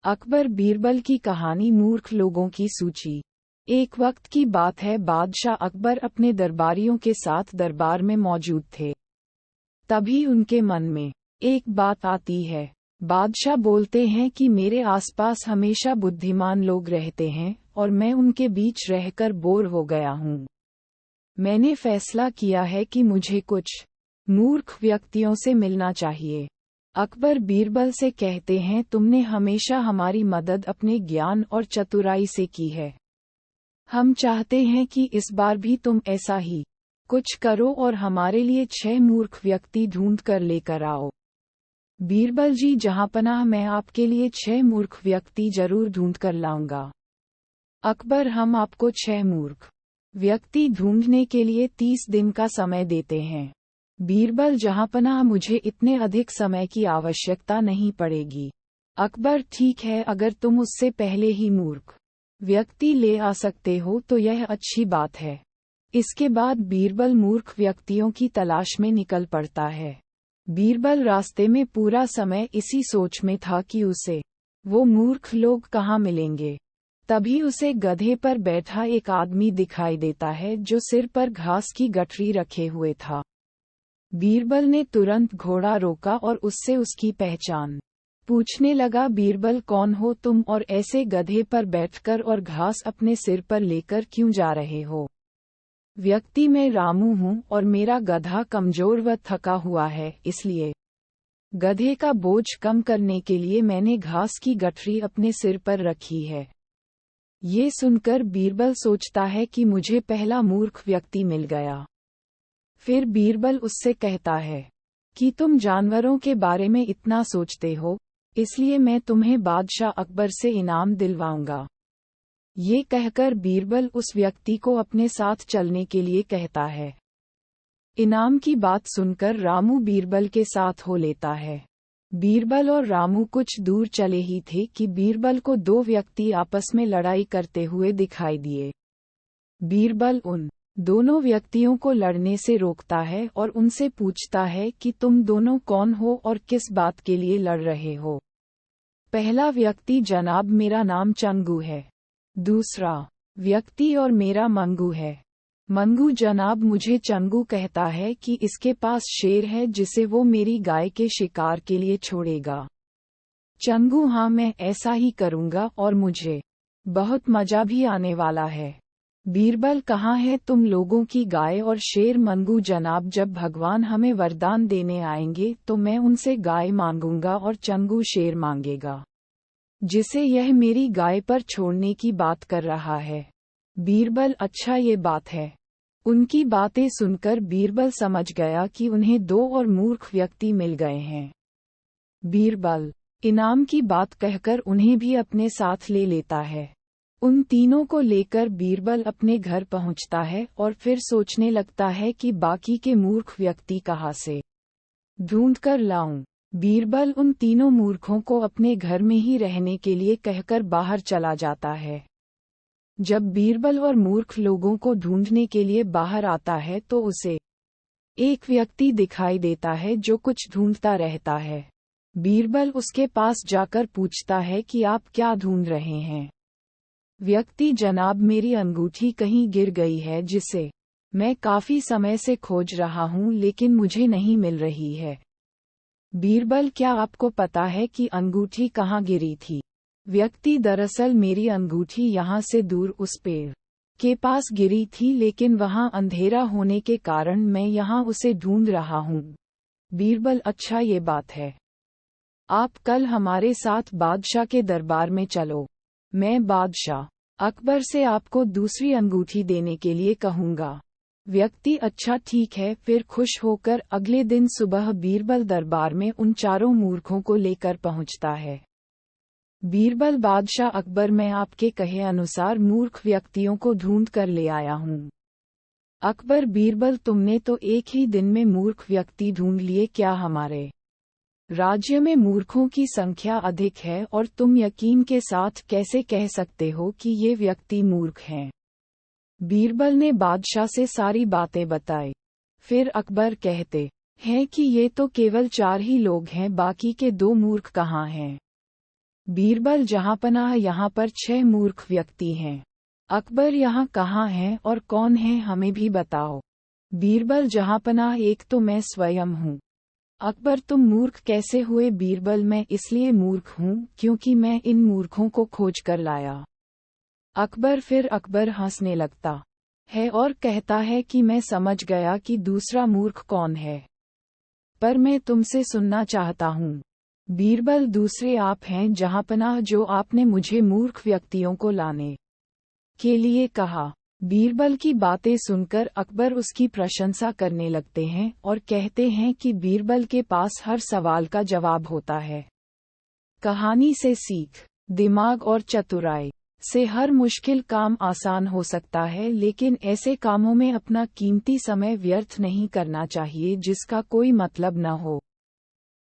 अकबर बीरबल की कहानी। मूर्ख लोगों की सूची। एक वक्त की बात है, बादशाह अकबर अपने दरबारियों के साथ दरबार में मौजूद थे। तभी उनके मन में एक बात आती है। बादशाह बोलते हैं कि मेरे आसपास हमेशा बुद्धिमान लोग रहते हैं और मैं उनके बीच रहकर बोर हो गया हूँ। मैंने फैसला किया है कि मुझे कुछ मूर्ख व्यक्तियों से मिलना चाहिए। अकबर बीरबल से कहते हैं, तुमने हमेशा हमारी मदद अपने ज्ञान और चतुराई से की है। हम चाहते हैं कि इस बार भी तुम ऐसा ही कुछ करो और हमारे लिए 6 मूर्ख व्यक्ति ढूंढ कर लेकर आओ। बीरबल जी जहांपनाह, मैं आपके लिए 6 मूर्ख व्यक्ति जरूर ढूंढ कर लाऊंगा। अकबर, हम आपको 6 मूर्ख व्यक्ति ढूंढने के लिए 30 दिन का समय देते हैं। बीरबल, जहांपनाह, मुझे इतने अधिक समय की आवश्यकता नहीं पड़ेगी। अकबर, ठीक है, अगर तुम उससे पहले ही मूर्ख व्यक्ति ले आ सकते हो तो यह अच्छी बात है। इसके बाद बीरबल मूर्ख व्यक्तियों की तलाश में निकल पड़ता है। बीरबल रास्ते में पूरा समय इसी सोच में था कि उसे वो मूर्ख लोग कहाँ मिलेंगे। तभी उसे गधे पर बैठा एक आदमी दिखाई देता है जो सिर पर घास की गठरी रखे हुए था। बीरबल ने तुरंत घोड़ा रोका और उससे उसकी पहचान पूछने लगा। बीरबल, कौन हो तुम और ऐसे गधे पर बैठकर और घास अपने सिर पर लेकर क्यों जा रहे हो? व्यक्ति, मैं रामू हूँ और मेरा गधा कमजोर व थका हुआ है, इसलिए गधे का बोझ कम करने के लिए मैंने घास की गठरी अपने सिर पर रखी है। ये सुनकर बीरबल सोचता है कि मुझे पहला मूर्ख व्यक्ति मिल गया। फिर बीरबल उससे कहता है कि तुम जानवरों के बारे में इतना सोचते हो, इसलिए मैं तुम्हें बादशाह अकबर से इनाम दिलवाऊंगा। ये कहकर बीरबल उस व्यक्ति को अपने साथ चलने के लिए कहता है। इनाम की बात सुनकर रामू बीरबल के साथ हो लेता है। बीरबल और रामू कुछ दूर चले ही थे कि बीरबल को 2 व्यक्ति आपस में लड़ाई करते हुए दिखाई दिए। बीरबल उन दोनों व्यक्तियों को लड़ने से रोकता है और उनसे पूछता है कि तुम दोनों कौन हो और किस बात के लिए लड़ रहे हो। पहला व्यक्ति, जनाब, मेरा नाम चंगू है। दूसरा व्यक्ति, और मेरा मंगू है। मंगू, जनाब, मुझे चंगू कहता है कि इसके पास शेर है जिसे वो मेरी गाय के शिकार के लिए छोड़ेगा। चंगू, हाँ, मैं ऐसा ही करूँगा और मुझे बहुत मजा भी आने वाला है। बीरबल, कहाँ है तुम लोगों की गाय और शेर? मंगू, जनाब, जब भगवान हमें वरदान देने आएंगे तो मैं उनसे गाय मांगूंगा और चंगू शेर मांगेगा, जिसे यह मेरी गाय पर छोड़ने की बात कर रहा है। बीरबल, अच्छा, ये बात है। उनकी बातें सुनकर बीरबल समझ गया कि उन्हें 2 और मूर्ख व्यक्ति मिल गए हैं। बीरबल इनाम की बात कहकर उन्हें भी अपने साथ ले लेता है। उन तीनों को लेकर बीरबल अपने घर पहुंचता है और फिर सोचने लगता है कि बाकी के मूर्ख व्यक्ति कहाँ से ढूंढ कर लाऊं। बीरबल उन तीनों मूर्खों को अपने घर में ही रहने के लिए कहकर बाहर चला जाता है। जब बीरबल और मूर्ख लोगों को ढूंढने के लिए बाहर आता है तो उसे एक व्यक्ति दिखाई देता है जो कुछ ढूंढता रहता है। बीरबल उसके पास जाकर पूछता है कि आप क्या ढूंढ रहे हैं? व्यक्ति, जनाब, मेरी अंगूठी कहीं गिर गई है जिसे मैं काफी समय से खोज रहा हूँ लेकिन मुझे नहीं मिल रही है। बीरबल, क्या आपको पता है कि अंगूठी कहाँ गिरी थी? व्यक्ति, दरअसल मेरी अंगूठी यहाँ से दूर उस पेड़ के पास गिरी थी लेकिन वहाँ अंधेरा होने के कारण मैं यहाँ उसे ढूंढ रहा हूँ। बीरबल, अच्छा, ये बात है। आप कल हमारे साथ बादशाह के दरबार में चलो। मैं बादशाह अकबर से आपको दूसरी अंगूठी देने के लिए कहूँगा। व्यक्ति, अच्छा, ठीक है। फिर खुश होकर अगले दिन सुबह बीरबल दरबार में उन 4 मूर्खों को लेकर पहुँचता है। बीरबल, बादशाह अकबर, मैं आपके कहे अनुसार मूर्ख व्यक्तियों को ढूंढ कर ले आया हूँ। अकबर, बीरबल, तुमने तो एक ही दिन में मूर्ख व्यक्ति ढूंढ लिए, क्या हमारे राज्य में मूर्खों की संख्या अधिक है और तुम यकीन के साथ कैसे कह सकते हो कि ये व्यक्ति मूर्ख हैं? बीरबल ने बादशाह से सारी बातें बताई। फिर अकबर कहते हैं कि ये तो केवल 4 ही लोग हैं, बाकी के 2 मूर्ख कहाँ हैं? बीरबल जहाँपनाह, यहाँ पर 6 मूर्ख व्यक्ति हैं। अकबर यहाँ कहाँ हैं और कौन है, हमें भी बताओ। बीरबल जहाँपनाह, एक तो मैं स्वयं हूँ। अकबर, तुम मूर्ख कैसे हुए? बीरबल, मैं इसलिए मूर्ख हूँ क्योंकि मैं इन मूर्खों को खोज कर लाया। अकबर, फिर अकबर हंसने लगता है और कहता है कि मैं समझ गया कि दूसरा मूर्ख कौन है, पर मैं तुमसे सुनना चाहता हूँ। बीरबल, दूसरे आप हैं जहाँपनाह, जो आपने मुझे मूर्ख व्यक्तियों को लाने के लिए कहा। बीरबल की बातें सुनकर अकबर उसकी प्रशंसा करने लगते हैं और कहते हैं कि बीरबल के पास हर सवाल का जवाब होता है। कहानी से सीख, दिमाग और चतुराई से हर मुश्किल काम आसान हो सकता है, लेकिन ऐसे कामों में अपना कीमती समय व्यर्थ नहीं करना चाहिए जिसका कोई मतलब न हो।